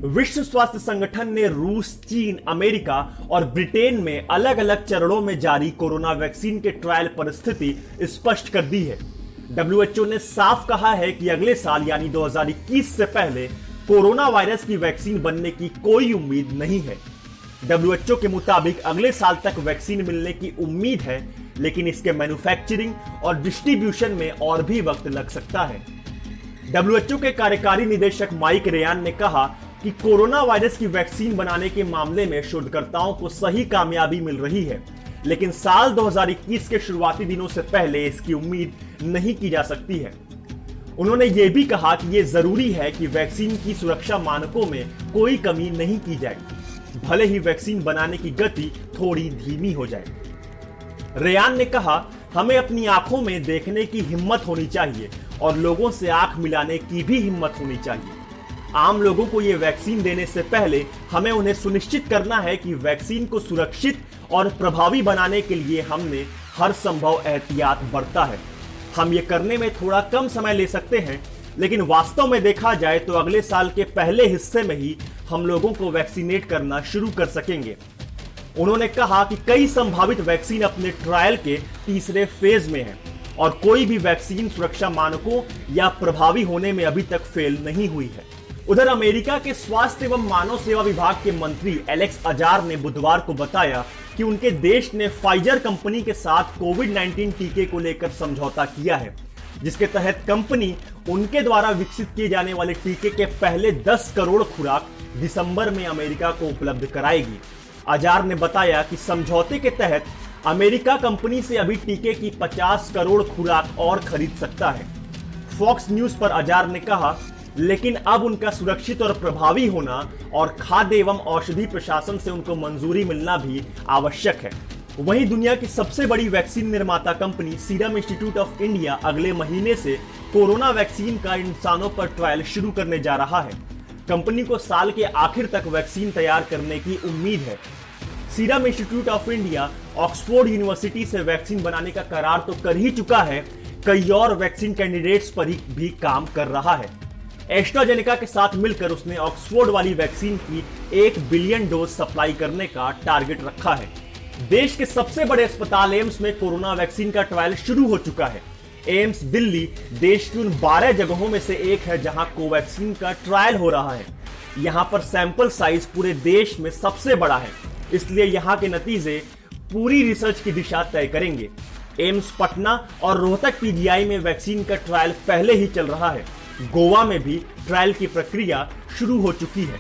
विश्व स्वास्थ्य संगठन ने रूस, चीन, अमेरिका और ब्रिटेन में अलग अलग चरणों में जारी कोरोना वैक्सीन के ट्रायल परिस्थिति स्पष्ट कर दी है। डब्ल्यूएचओ ने साफ कहा है कि अगले साल यानी 2021 से पहले कोरोना वायरस की वैक्सीन बनने की कोई उम्मीद नहीं है। डब्ल्यूएचओ के मुताबिक अगले साल तक वैक्सीन मिलने की उम्मीद है, लेकिन इसके मैन्युफैक्चरिंग और डिस्ट्रीब्यूशन में और भी वक्त लग सकता है। डब्ल्यूएचओ के कार्यकारी निदेशक माइक रेयान ने कहा कि कोरोना वायरस की वैक्सीन बनाने के मामले में शोधकर्ताओं को सही कामयाबी मिल रही है, लेकिन साल 2021 के शुरुआती दिनों से पहले इसकी उम्मीद नहीं की जा सकती है। उन्होंने ये भी कहा कि यह जरूरी है कि वैक्सीन की सुरक्षा मानकों में कोई कमी नहीं की जाए, भले ही वैक्सीन बनाने की गति थोड़ी धीमी हो जाए। रेयान ने कहा, हमें अपनी आंखों में देखने की हिम्मत होनी चाहिए और लोगों से आंख मिलाने की भी हिम्मत होनी चाहिए। आम लोगों को ये वैक्सीन देने से पहले हमें उन्हें सुनिश्चित करना है कि वैक्सीन को सुरक्षित और प्रभावी बनाने के लिए हमने हर संभव एहतियात बरता है। हम ये करने में थोड़ा कम समय ले सकते हैं, लेकिन वास्तव में देखा जाए तो अगले साल के पहले हिस्से में ही हम लोगों को वैक्सीनेट करना शुरू कर सकेंगे। उन्होंने कहा कि कई संभावित वैक्सीन अपने ट्रायल के तीसरे फेज में हैं और कोई भी वैक्सीन सुरक्षा मानकों या प्रभावी होने में अभी तक फेल नहीं हुई है। उधर अमेरिका के स्वास्थ्य एवं मानव सेवा विभाग के मंत्री एलेक्स अजार ने बुधवार को बताया कि उनके देश ने फाइजर कंपनी के साथ कोविड-19 टीके को लेकर समझौता किया है, जिसके तहत कंपनी उनके द्वारा विकसित किए जाने वाले टीके के पहले 10 करोड़ खुराक दिसंबर में अमेरिका को उपलब्ध कराएगी। अजार ने बताया कि समझौते के तहत अमेरिका कंपनी से अभी टीके की 50 करोड़ खुराक और खरीद सकता है। फॉक्स न्यूज पर अजार ने कहा, लेकिन अब उनका सुरक्षित और प्रभावी होना और खाद्य एवं औषधि प्रशासन से उनको मंजूरी मिलना भी आवश्यक है। वहीं दुनिया की सबसे बड़ी वैक्सीन निर्माता company serum institute of India अगले महीने से कोरोना वैक्सीन का इंसानों पर ट्रायल शुरू करने जा रहा है। कंपनी को साल के आखिर तक वैक्सीन तैयार करने की उम्मीद है। Serum institute of India Oxford university से वैक्सीन बनाने का करार तो कर ही चुका है, कई और वैक्सीन कैंडिडेट्स पर भी काम कर रहा है। एस्ट्राजेनेका के साथ मिलकर उसने ऑक्सफोर्ड वाली वैक्सीन की 1 बिलियन डोज सप्लाई करने का टारगेट रखा है। देश के सबसे बड़े अस्पताल एम्स में कोरोना वैक्सीन का ट्रायल शुरू हो चुका है। एम्स दिल्ली देश की उन 12 जगहों में से एक है जहां कोवैक्सीन का ट्रायल हो रहा है। यहां पर सैंपल साइज पूरे देश में सबसे बड़ा है, इसलिए यहां के नतीजे पूरी रिसर्च की दिशा तय करेंगे। एम्स पटना और रोहतक पीजीआई में वैक्सीन का ट्रायल पहले ही चल रहा है। गोवा में भी ट्रायल की प्रक्रिया शुरू हो चुकी है।